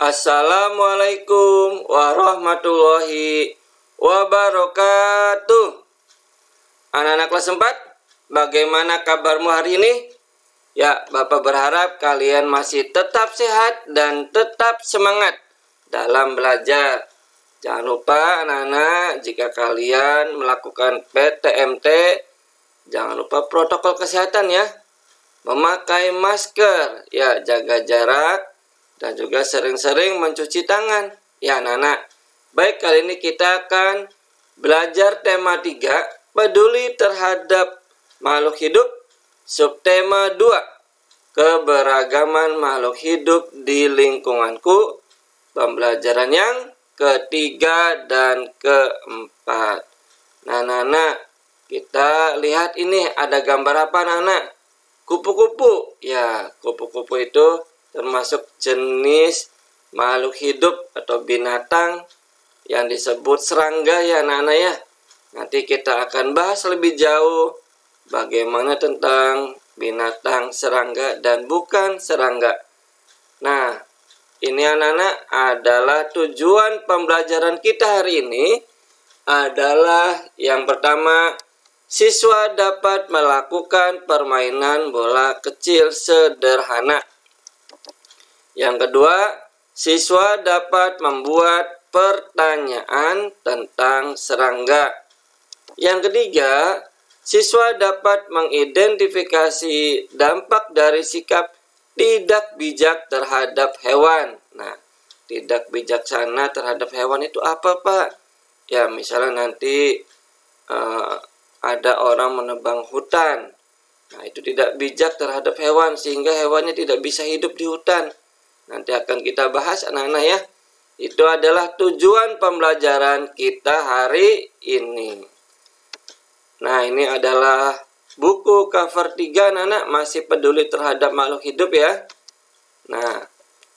Assalamualaikum warahmatullahi wabarakatuh. Anak-anak kelas 4, bagaimana kabarmu hari ini? Ya, Bapak berharap kalian masih tetap sehat dan tetap semangat dalam belajar. Jangan lupa anak-anak, jika kalian melakukan PTMT, jangan lupa protokol kesehatan ya. Memakai masker, ya, jaga jarak, dan juga sering-sering mencuci tangan. Ya anak-anak, baik, kali ini kita akan belajar tema 3, peduli terhadap makhluk hidup, subtema 2, keberagaman makhluk hidup di lingkunganku, pembelajaran yang ketiga dan keempat. Nah anak-anak, kita lihat ini ada gambar apa anak-anak? Kupu-kupu. Ya, kupu-kupu itu termasuk jenis makhluk hidup atau binatang yang disebut serangga ya anak-anak ya. Nanti kita akan bahas lebih jauh bagaimana tentang binatang serangga dan bukan serangga. Nah, ini anak-anak adalah tujuan pembelajaran kita hari ini adalah yang pertama, siswa dapat melakukan permainan bola kecil sederhana. Yang kedua, siswa dapat membuat pertanyaan tentang serangga. Yang ketiga, siswa dapat mengidentifikasi dampak dari sikap tidak bijak terhadap hewan. Nah, tidak bijaksana terhadap hewan itu apa, Pak? Ya, misalnya nanti ada orang menebang hutan. Nah, itu tidak bijak terhadap hewan sehingga hewannya tidak bisa hidup di hutan. Nanti akan kita bahas anak-anak ya. Itu adalah tujuan pembelajaran kita hari ini. Nah, ini adalah buku cover 3 anak-anak, masih peduli terhadap makhluk hidup ya. Nah,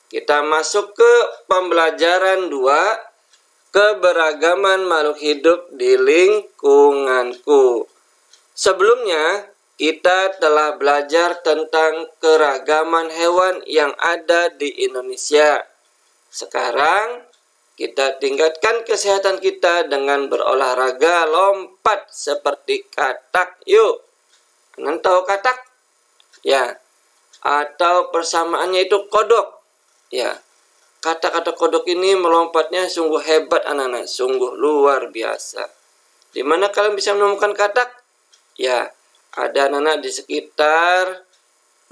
kita masuk ke pembelajaran 2, keberagaman makhluk hidup di lingkunganku. Sebelumnya, kita telah belajar tentang keragaman hewan yang ada di Indonesia. Sekarang, kita tingkatkan kesehatan kita dengan berolahraga lompat seperti katak. Yuk, kalian tahu katak? Ya, atau persamaannya itu kodok. Ya, kata-kata kodok ini melompatnya sungguh hebat anak-anak, sungguh luar biasa. Di mana kalian bisa menemukan katak? Ya, ada anak-anak di sekitar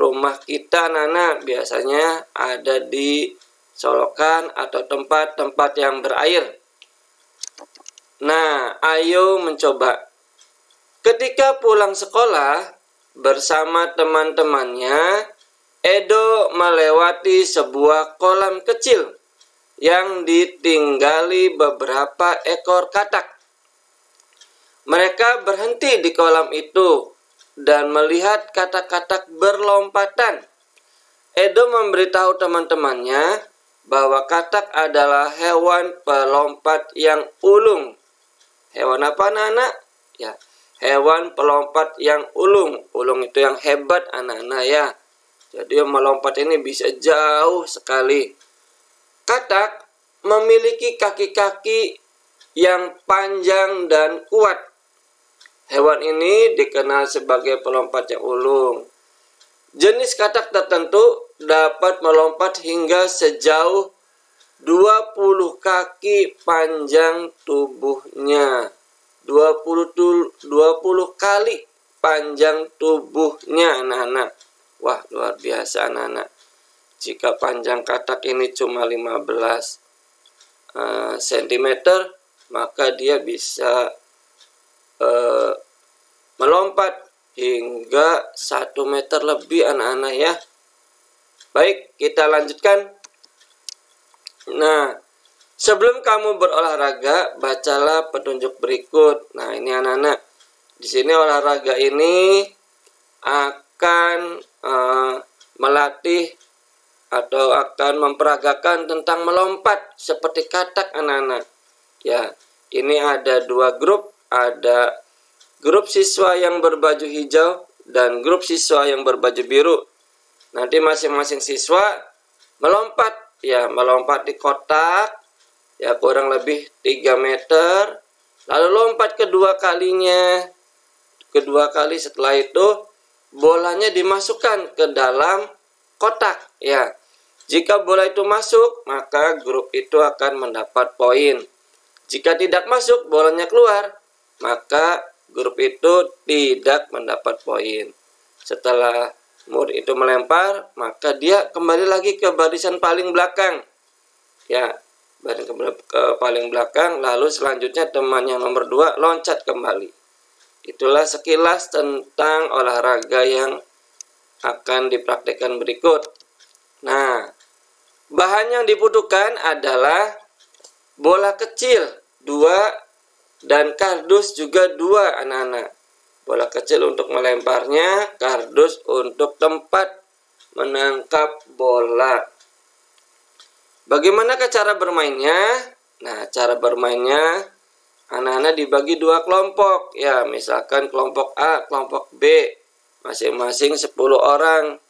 rumah kita anak-anak, biasanya ada di solokan atau tempat-tempat yang berair. Nah, ayo mencoba. Ketika pulang sekolah bersama teman-temannya, Edo melewati sebuah kolam kecil yang ditinggali beberapa ekor katak. Mereka berhenti di kolam itu dan melihat katak-katak berlompatan. Edo memberitahu teman-temannya bahwa katak adalah hewan pelompat yang ulung. Hewan apa anak-anak? Ya, hewan pelompat yang ulung. Ulung itu yang hebat anak-anak ya. Jadi melompat ini bisa jauh sekali. Katak memiliki kaki-kaki yang panjang dan kuat. Hewan ini dikenal sebagai pelompat yang ulung. Jenis katak tertentu dapat melompat hingga sejauh 20 kaki panjang tubuhnya. 20 kali panjang tubuhnya anak-anak. Wah, luar biasa anak-anak. Jika panjang katak ini cuma 15 cm, maka dia bisa melompat hingga 1 meter lebih anak-anak ya. Baik, kita lanjutkan. Nah, sebelum kamu berolahraga, bacalah petunjuk berikut. Nah, ini anak-anak. Di sini olahraga ini akan melatih atau akan memperagakan tentang melompat seperti katak anak-anak. Ya, ini ada 2 grup, ada grup siswa yang berbaju hijau dan grup siswa yang berbaju biru. Nanti masing-masing siswa melompat ya melompat di kotak, ya kurang lebih 3 meter, lalu lompat kedua kalinya. Kedua kali setelah itu bolanya dimasukkan ke dalam kotak, ya. Jika bola itu masuk, maka grup itu akan mendapat poin. Jika tidak masuk, bolanya keluar, maka grup itu tidak mendapat poin. Setelah murid itu melempar, maka dia kembali lagi ke barisan paling belakang. Ya, ke paling belakang, lalu selanjutnya teman yang nomor 2 loncat kembali. Itulah sekilas tentang olahraga yang akan dipraktekkan berikut. Nah, bahan yang dibutuhkan adalah bola kecil 2 dan kardus juga 2, anak-anak. Bola kecil untuk melemparnya, kardus untuk tempat menangkap bola. Bagaimana cara bermainnya? Nah, cara bermainnya anak-anak dibagi 2 kelompok. Ya, misalkan kelompok A, kelompok B, masing-masing 10 orang.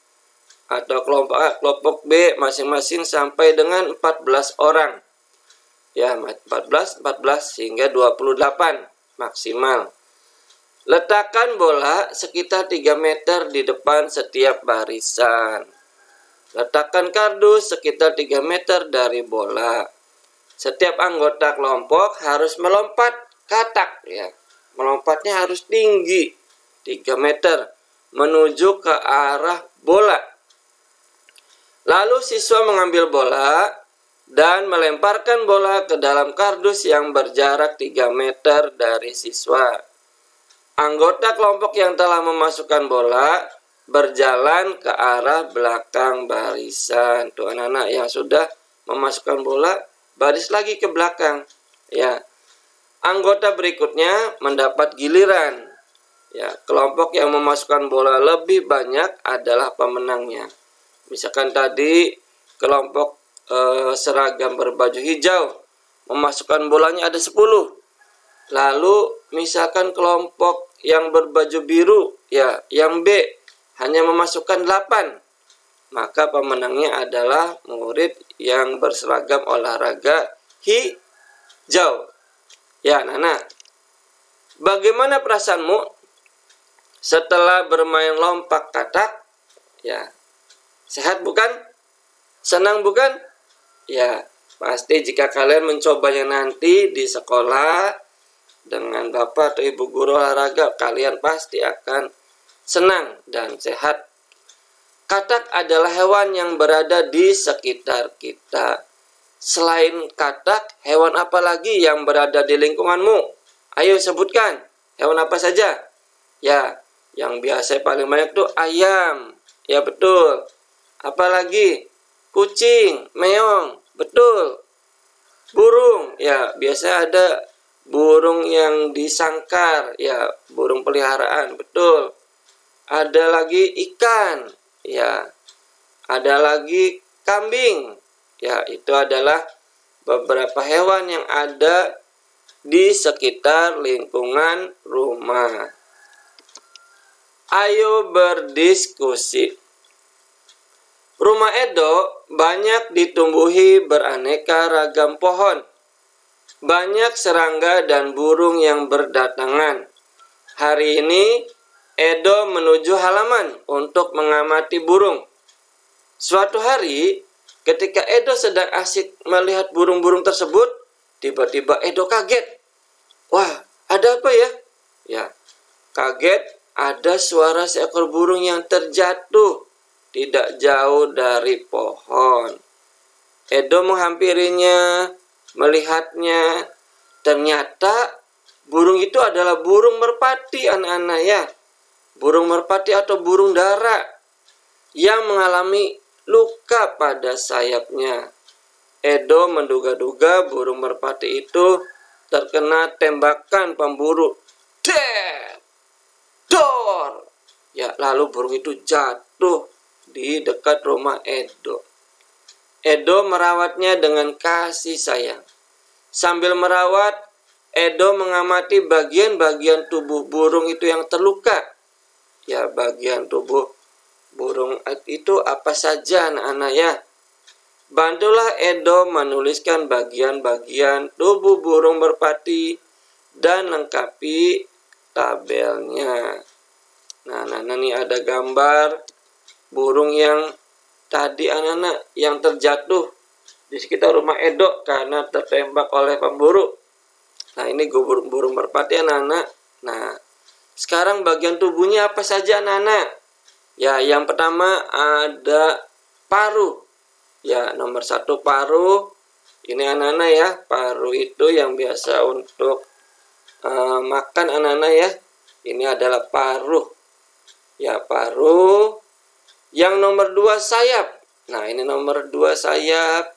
Atau kelompok A, kelompok B, masing-masing sampai dengan 14 orang. Ya, 14 hingga 28 maksimal. Letakkan bola sekitar 3 meter di depan setiap barisan. Letakkan kardus sekitar 3 meter dari bola. Setiap anggota kelompok harus melompat katak, ya. Melompatnya harus tinggi 3 meter menuju ke arah bola. Lalu siswa mengambil bola dan melemparkan bola ke dalam kardus yang berjarak 3 meter dari siswa. Anggota kelompok yang telah memasukkan bola berjalan ke arah belakang barisan. Tuh anak-anak yang sudah memasukkan bola, baris lagi ke belakang. Ya. Anggota berikutnya mendapat giliran. Ya, kelompok yang memasukkan bola lebih banyak adalah pemenangnya. Misalkan tadi kelompok seragam berbaju hijau memasukkan bolanya ada 10. Lalu misalkan kelompok yang berbaju biru, ya, yang B hanya memasukkan 8. Maka pemenangnya adalah murid yang berseragam olahraga hijau. Ya, Nana. Bagaimana perasaanmu setelah bermain lompat katak? Ya. Sehat bukan? Senang bukan? Ya, pasti jika kalian mencobanya nanti di sekolah dengan bapak atau ibu guru olahraga, kalian pasti akan senang dan sehat. Katak adalah hewan yang berada di sekitar kita. Selain katak, hewan apa lagi yang berada di lingkunganmu? Ayo sebutkan, hewan apa saja? Ya, yang biasa paling banyak tuh ayam. Ya betul. Apalagi? Kucing, meong, betul. Burung, ya biasa ada burung yang disangkar, ya burung peliharaan, betul. Ada lagi ikan, ya. Ada lagi kambing, ya itu adalah beberapa hewan yang ada di sekitar lingkungan rumah. Ayo berdiskusi. Rumah Edo banyak ditumbuhi beraneka ragam pohon. Banyak serangga dan burung yang berdatangan. Hari ini Edo menuju halaman untuk mengamati burung. Suatu hari, ketika Edo sedang asik melihat burung-burung tersebut, tiba-tiba Edo kaget. Wah, ada apa ya? Ya, kaget ada suara seekor burung yang terjatuh tidak jauh dari pohon. Edo menghampirinya, melihatnya. Ternyata burung itu adalah burung merpati, anak-anak ya. Burung merpati atau burung dara yang mengalami luka pada sayapnya. Edo menduga-duga burung merpati itu terkena tembakan pemburu. Dor! Ya, lalu burung itu jatuh di dekat rumah Edo. Edo merawatnya dengan kasih sayang. Sambil merawat, Edo mengamati bagian-bagian tubuh burung itu yang terluka. Ya, bagian tubuh burung itu apa saja, anak-anak ya? Bantulah Edo menuliskan bagian-bagian tubuh burung merpati dan lengkapi tabelnya. Nah, ini ada gambar burung yang tadi anak-anak yang terjatuh di sekitar rumah Edo karena tertembak oleh pemburu. Nah, ini burung merpati anak-anak. Nah, sekarang bagian tubuhnya apa saja anak-anak? Ya, yang pertama ada paruh. Ya, nomor 1 paruh. Ini anak-anak ya, paruh itu yang biasa untuk makan anak-anak ya. Ini adalah paruh. Ya, paruh. Yang nomor 2 sayap. Nah, ini nomor 2 sayap.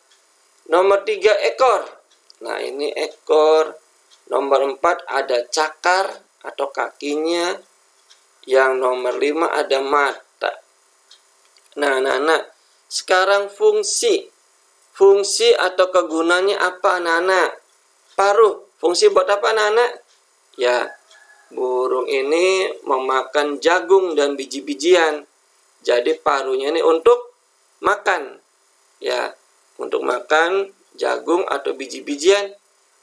Nomor 3 ekor. Nah, ini ekor. Nomor 4 ada cakar atau kakinya. Yang nomor 5 ada mata. Nah, anak-anak, sekarang fungsi atau kegunaannya apa anak-anak? Paruh, fungsi buat apa anak-anak? Ya, burung ini memakan jagung dan biji-bijian. Jadi paruhnya ini untuk makan. Ya, untuk makan jagung atau biji-bijian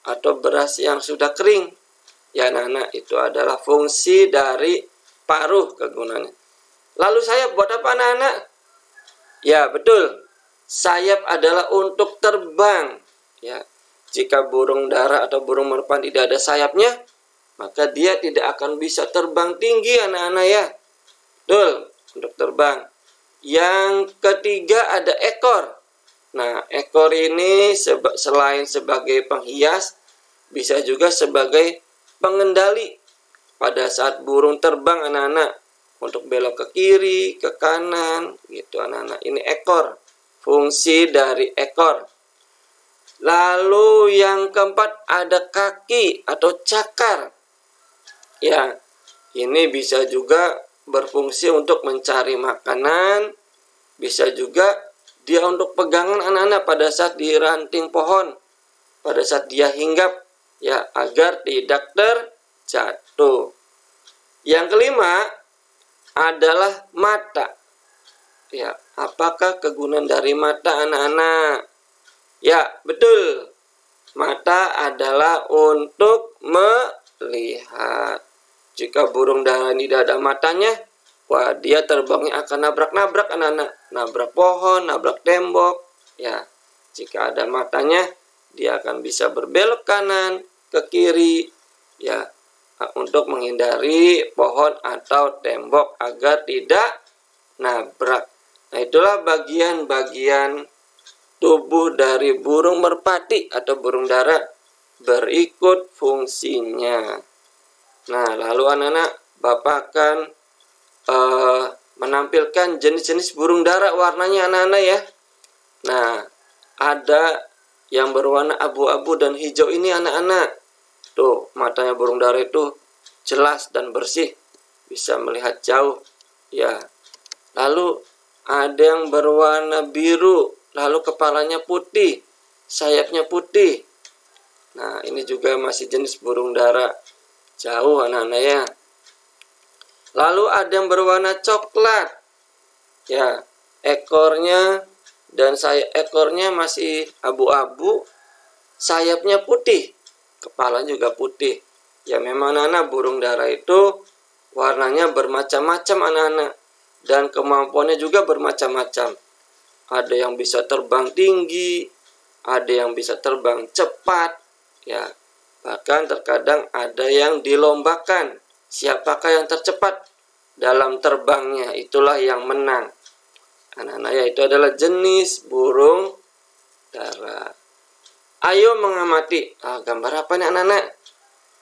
atau beras yang sudah kering. Ya anak-anak, itu adalah fungsi dari paruh kegunaannya. Lalu sayap buat apa anak-anak? Ya, betul. Sayap adalah untuk terbang. Ya, jika burung dara atau burung merpati tidak ada sayapnya, maka dia tidak akan bisa terbang tinggi anak-anak ya. Betul, untuk terbang. Yang ketiga ada ekor. Nah, ekor ini selain sebagai penghias, bisa juga sebagai pengendali pada saat burung terbang anak-anak. Untuk belok ke kiri, ke kanan, gitu anak-anak. Ini ekor, fungsi dari ekor. Lalu yang keempat ada kaki atau cakar. Ya, ini bisa juga berfungsi untuk mencari makanan. Bisa juga dia untuk pegangan anak-anak pada saat di ranting pohon. Pada saat dia hinggap, ya, agar tidak terjatuh. Yang kelima adalah mata. Ya, apakah kegunaan dari mata anak-anak? Ya, betul. Mata adalah untuk melihat. Jika burung dara tidak ada matanya, wah, dia terbangnya akan nabrak-nabrak anak-anak. Nabrak pohon, nabrak tembok. Ya, jika ada matanya, dia akan bisa berbelok kanan, ke kiri. Ya, untuk menghindari pohon atau tembok agar tidak nabrak. Nah, itulah bagian-bagian tubuh dari burung merpati atau burung dara berikut fungsinya. Nah, lalu anak-anak, Bapak akan menampilkan jenis-jenis burung dara warnanya anak-anak ya. Nah, ada yang berwarna abu-abu dan hijau ini anak-anak. Tuh, matanya burung dara itu jelas dan bersih, bisa melihat jauh. Ya. Lalu ada yang berwarna biru, lalu kepalanya putih, sayapnya putih. Nah, ini juga masih jenis burung dara jauh anak-anak ya. Lalu ada yang berwarna coklat. Ya, ekornya dan ekornya masih abu-abu, sayapnya putih. Kepala juga putih. Ya, memang anak-anak burung dara itu warnanya bermacam-macam anak-anak. Dan kemampuannya juga bermacam-macam. Ada yang bisa terbang tinggi, ada yang bisa terbang cepat. Ya, bahkan terkadang ada yang dilombakan. Siapakah yang tercepat dalam terbangnya? Itulah yang menang. Anak-anak ya, itu adalah jenis burung dara. Ayo mengamati. Gambar apa nih anak-anak?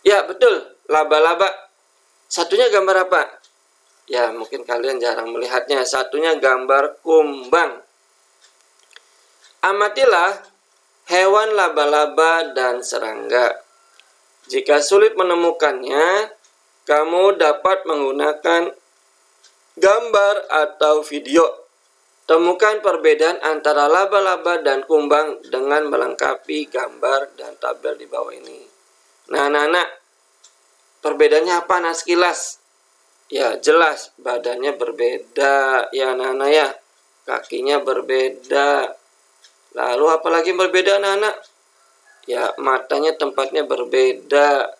Ya, betul. Laba-laba. Satunya gambar apa? Ya, mungkin kalian jarang melihatnya. Satunya gambar kumbang. Amatilah hewan laba-laba dan serangga. Jika sulit menemukannya, kamu dapat menggunakan gambar atau video. Temukan perbedaan antara laba-laba dan kumbang dengan melengkapi gambar dan tabel di bawah ini. Nah, anak-anak, perbedaannya apa sekilas? Ya, jelas badannya berbeda ya anak-anak ya. Kakinya berbeda. Lalu apalagi berbeda anak-anak? Ya, matanya tempatnya berbeda.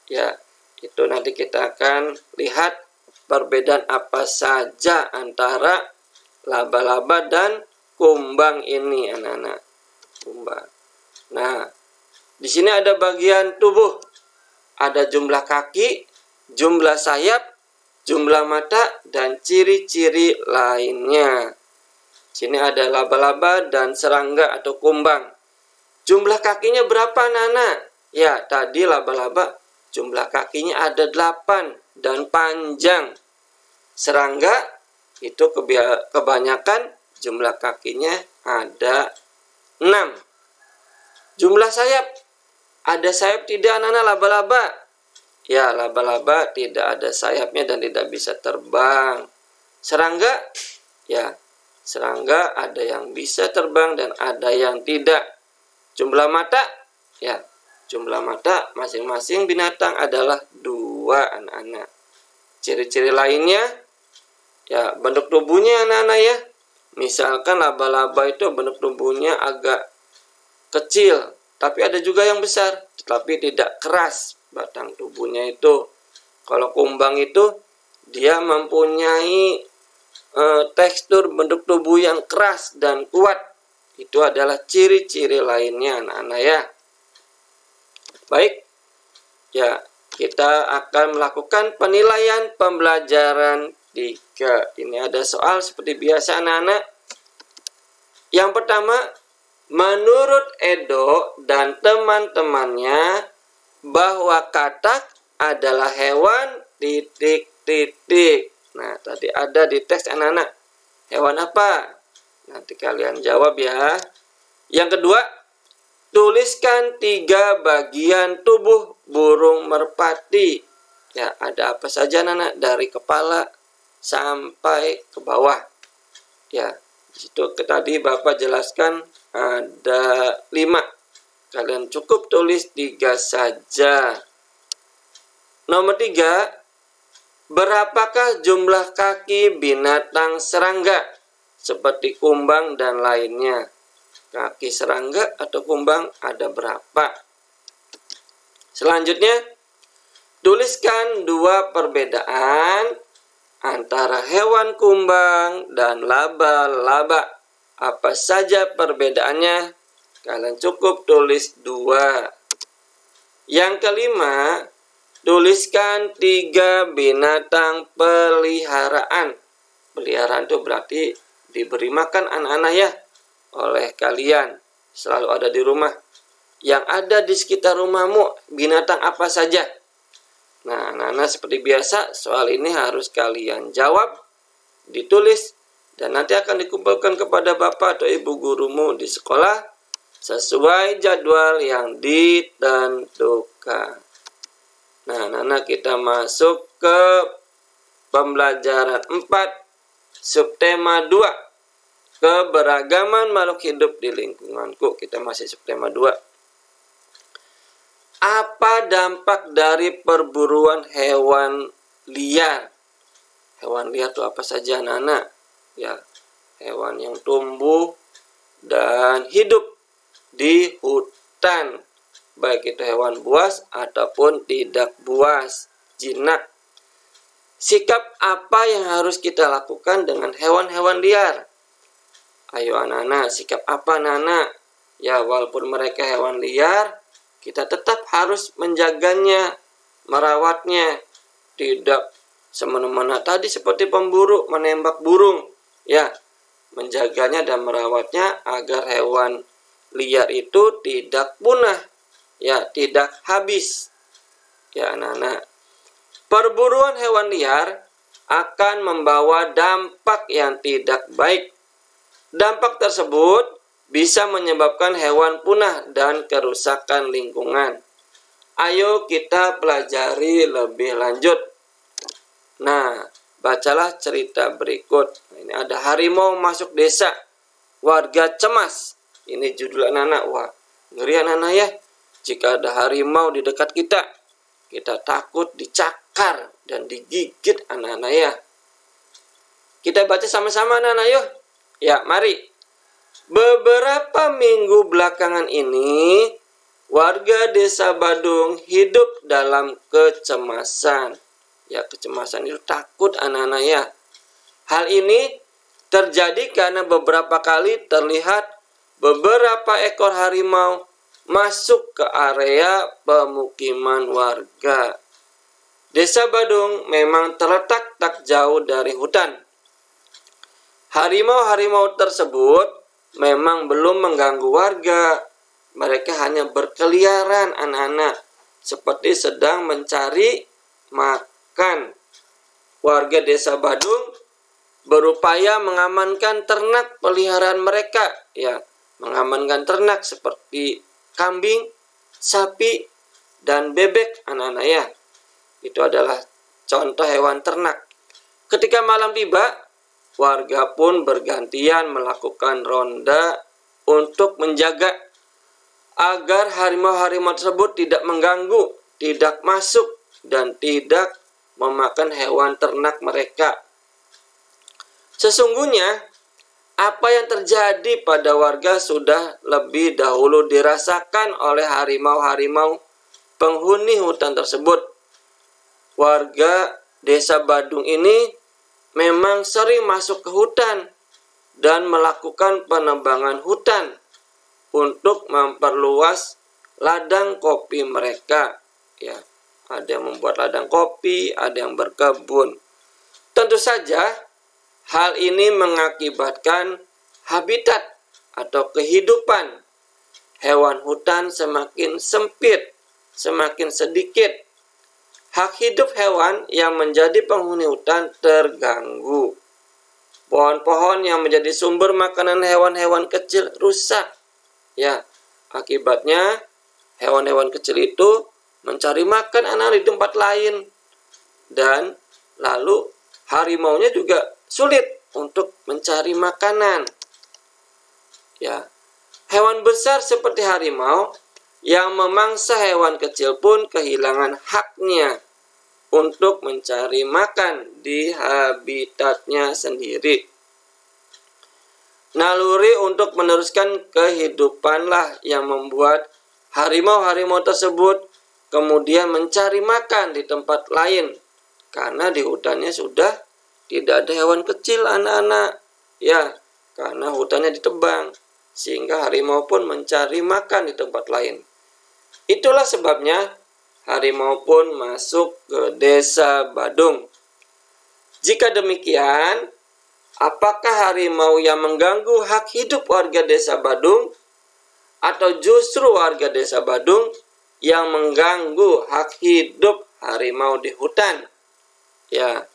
Ya, itu nanti kita akan lihat perbedaan apa saja antara laba-laba dan kumbang ini, anak-anak. Kumbang. Nah, di sini ada bagian tubuh. Ada jumlah kaki, jumlah sayap, jumlah mata, dan ciri-ciri lainnya. Sini ada laba-laba dan serangga atau kumbang. Jumlah kakinya berapa, anak-anak? Ya, tadi laba-laba jumlah kakinya ada 8 dan panjang. Serangga itu kebanyakan jumlah kakinya ada 6. Jumlah sayap, ada sayap tidak anak-anak laba-laba? Ya, laba-laba tidak ada sayapnya dan tidak bisa terbang. Serangga, ya, serangga ada yang bisa terbang dan ada yang tidak. Jumlah mata, ya, jumlah mata masing-masing binatang adalah 2, anak-anak. Ciri-ciri lainnya, ya, bentuk tubuhnya anak-anak ya. Misalkan laba-laba itu bentuk tubuhnya agak kecil, tapi ada juga yang besar, tetapi tidak keras batang tubuhnya itu. Kalau kumbang itu dia mempunyai tekstur bentuk tubuh yang keras dan kuat. Itu adalah ciri-ciri lainnya anak-anak ya. Baik, ya, kita akan melakukan penilaian pembelajaran 3. Ini ada soal seperti biasa anak-anak. Yang pertama, menurut Edo dan teman-temannya bahwa katak adalah hewan ... Nah, tadi ada di teks anak-anak. Hewan apa? Nanti kalian jawab ya. Yang kedua, tuliskan 3 bagian tubuh burung merpati. Ya, ada apa saja anak-anak dari kepala sampai ke bawah. Ya, di situ tadi Bapak jelaskan ada 5. Kalian cukup tulis 3 saja. Nomor 3, berapakah jumlah kaki binatang serangga seperti kumbang dan lainnya? Kaki serangga atau kumbang ada berapa? Selanjutnya, tuliskan 2 perbedaan antara hewan kumbang dan laba-laba. Apa saja perbedaannya? Kalian cukup tulis 2. Yang kelima, tuliskan 3 binatang peliharaan. Peliharaan itu berarti diberi makan anak-anak ya oleh kalian. Selalu ada di rumah. Yang ada di sekitar rumahmu, binatang apa saja? Nah, anak-anak seperti biasa, soal ini harus kalian jawab, ditulis, dan nanti akan dikumpulkan kepada Bapak atau Ibu gurumu di sekolah sesuai jadwal yang ditentukan. Nah, anak-anak kita masuk ke pembelajaran 4, subtema 2. Keberagaman makhluk hidup di lingkunganku. Kita masih subtema 2. Apa dampak dari perburuan hewan liar? Hewan liar itu apa saja anak-anak? Ya, hewan yang tumbuh dan hidup di hutan. Baik itu hewan buas ataupun tidak buas, jinak. Sikap apa yang harus kita lakukan dengan hewan-hewan liar? Ayo anak-anak, sikap apa anak-anak? Ya, walaupun mereka hewan liar, kita tetap harus menjaganya, merawatnya. Tidak semena-mena tadi seperti pemburu menembak burung. Ya, menjaganya dan merawatnya agar hewan liar itu tidak punah. Ya, tidak habis. Ya, anak-anak. Perburuan hewan liar akan membawa dampak yang tidak baik. Dampak tersebut bisa menyebabkan hewan punah dan kerusakan lingkungan. Ayo kita pelajari lebih lanjut. Nah, bacalah cerita berikut. Ini ada harimau masuk desa. Warga cemas. Ini judul anak-anak. Wah, ngeri anak-anak ya. Jika ada harimau di dekat kita, kita takut dicakar dan digigit anak-anak ya. Kita baca sama-sama anak-anak yuk. Ya, mari. Beberapa minggu belakangan ini, warga Desa Badung hidup dalam kecemasan. Ya, kecemasan itu takut anak-anak ya. Hal ini terjadi karena beberapa kali terlihat beberapa ekor harimau masuk ke area pemukiman warga. Desa Badung memang terletak tak jauh dari hutan. Harimau-harimau tersebut memang belum mengganggu warga. Mereka hanya berkeliaran anak-anak, seperti sedang mencari makan. Warga Desa Badung berupaya mengamankan ternak peliharaan mereka, ya, mengamankan ternak seperti kambing, sapi, dan bebek anak-anak ya. Itu adalah contoh hewan ternak. Ketika malam tiba, warga pun bergantian melakukan ronda untuk menjaga agar harimau-harimau tersebut tidak mengganggu, tidak masuk, dan tidak memakan hewan ternak mereka. Sesungguhnya, apa yang terjadi pada warga sudah lebih dahulu dirasakan oleh harimau-harimau penghuni hutan tersebut. Warga Desa Badung ini memang sering masuk ke hutan dan melakukan penebangan hutan untuk memperluas ladang kopi mereka. Ya, ada yang membuat ladang kopi, ada yang berkebun. Tentu saja, hal ini mengakibatkan habitat atau kehidupan hewan hutan semakin sempit, semakin sedikit. Hak hidup hewan yang menjadi penghuni hutan terganggu. Pohon-pohon yang menjadi sumber makanan hewan-hewan kecil rusak. Ya, akibatnya hewan-hewan kecil itu mencari makan anak di tempat lain. Dan lalu harimaunya juga sulit untuk mencari makanan. Ya, hewan besar seperti harimau yang memangsa hewan kecil pun kehilangan haknya untuk mencari makan di habitatnya sendiri. Naluri untuk meneruskan kehidupanlah yang membuat harimau-harimau tersebut kemudian mencari makan di tempat lain, karena di hutannya sudah tidak ada hewan kecil anak-anak. Ya, karena hutannya ditebang, sehingga harimau pun mencari makan di tempat lain. Itulah sebabnya harimau pun masuk ke Desa Badung. Jika demikian, apakah harimau yang mengganggu hak hidup warga Desa Badung, atau justru warga Desa Badung yang mengganggu hak hidup harimau di hutan? Ya,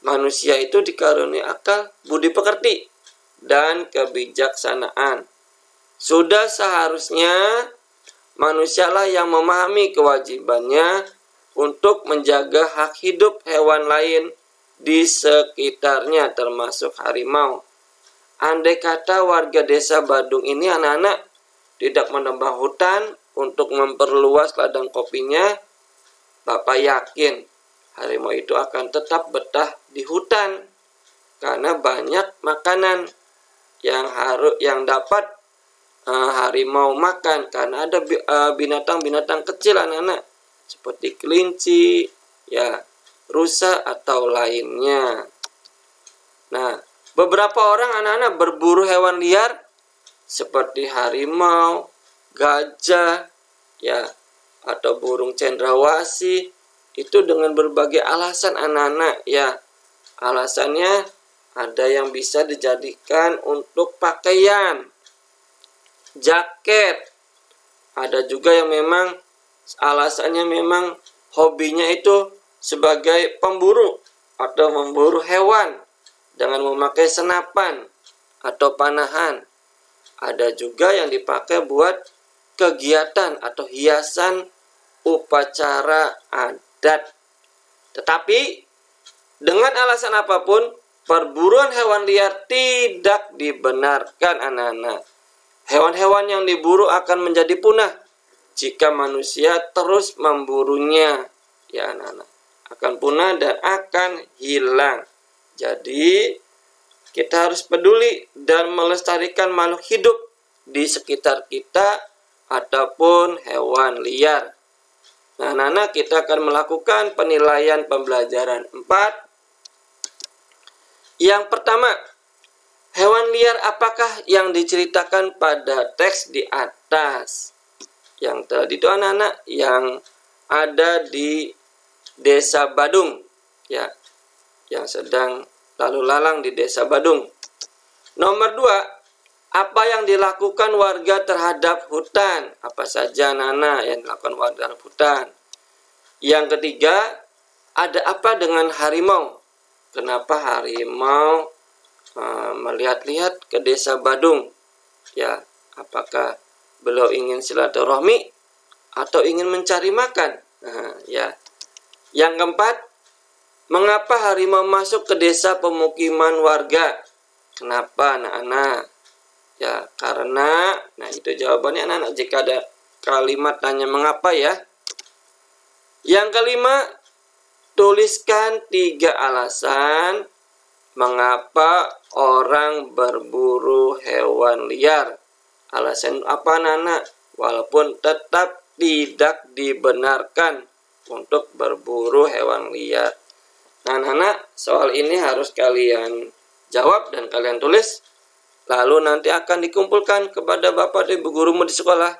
manusia itu dikaruniai akal, budi pekerti, dan kebijaksanaan. Sudah seharusnya manusialah yang memahami kewajibannya untuk menjaga hak hidup hewan lain di sekitarnya, termasuk harimau. Andai kata warga Desa Badung ini anak-anak tidak menebang hutan untuk memperluas ladang kopinya, Bapak yakin harimau itu akan tetap betah di hutan karena banyak makanan yang dapat harimau makan, karena ada binatang-binatang kecil anak-anak seperti kelinci, ya, rusa atau lainnya. Nah, beberapa orang anak-anak berburu hewan liar seperti harimau, gajah, ya, atau burung cendrawasih itu dengan berbagai alasan anak-anak, ya. Alasannya ada yang bisa dijadikan untuk pakaian, jaket. Ada juga yang memang alasannya memang hobinya itu sebagai pemburu atau memburu hewan dengan memakai senapan atau panahan. Ada juga yang dipakai buat kegiatan atau hiasan upacara adat. Tetapi dengan alasan apapun, perburuan hewan liar tidak dibenarkan anak-anak. Hewan-hewan yang diburu akan menjadi punah jika manusia terus memburunya. Ya anak-anak, akan punah dan akan hilang. Jadi kita harus peduli dan melestarikan makhluk hidup di sekitar kita ataupun hewan liar. Nah, anak-anak, kita akan melakukan penilaian pembelajaran 4. Yang pertama, hewan liar apakah yang diceritakan pada teks di atas? Yang tadi itu anak-anak yang ada di Desa Badung, ya, yang sedang lalu lalang di Desa Badung. Nomor 2, apa yang dilakukan warga terhadap hutan? Apa saja anak-anak yang dilakukan warga terhadap hutan? Yang ketiga, ada apa dengan harimau? Kenapa harimau melihat-lihat ke Desa Badung? Ya, apakah beliau ingin silaturahmi atau ingin mencari makan? Ya. Yang keempat, mengapa harimau masuk ke desa pemukiman warga? Kenapa anak-anak? Ya, karena, nah itu jawabannya anak-anak jika ada kalimat tanya mengapa ya. Yang kelima, tuliskan 3 alasan mengapa orang berburu hewan liar. Alasan apa anak-anak? Walaupun tetap tidak dibenarkan untuk berburu hewan liar. Nah anak-anak, soal ini harus kalian jawab dan kalian tulis. Lalu nanti akan dikumpulkan kepada Bapak dan Ibu gurumu di sekolah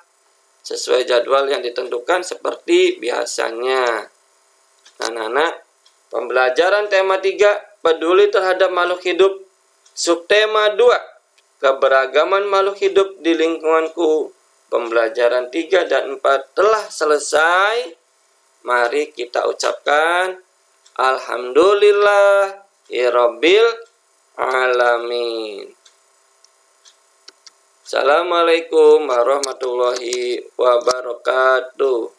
sesuai jadwal yang ditentukan seperti biasanya. Nah, anak-anak, pembelajaran tema 3, peduli terhadap makhluk hidup. Subtema 2, keberagaman makhluk hidup di lingkunganku. Pembelajaran 3 dan 4 telah selesai. Mari kita ucapkan Alhamdulillahirabbil alamin. Assalamualaikum warahmatullahi wabarakatuh.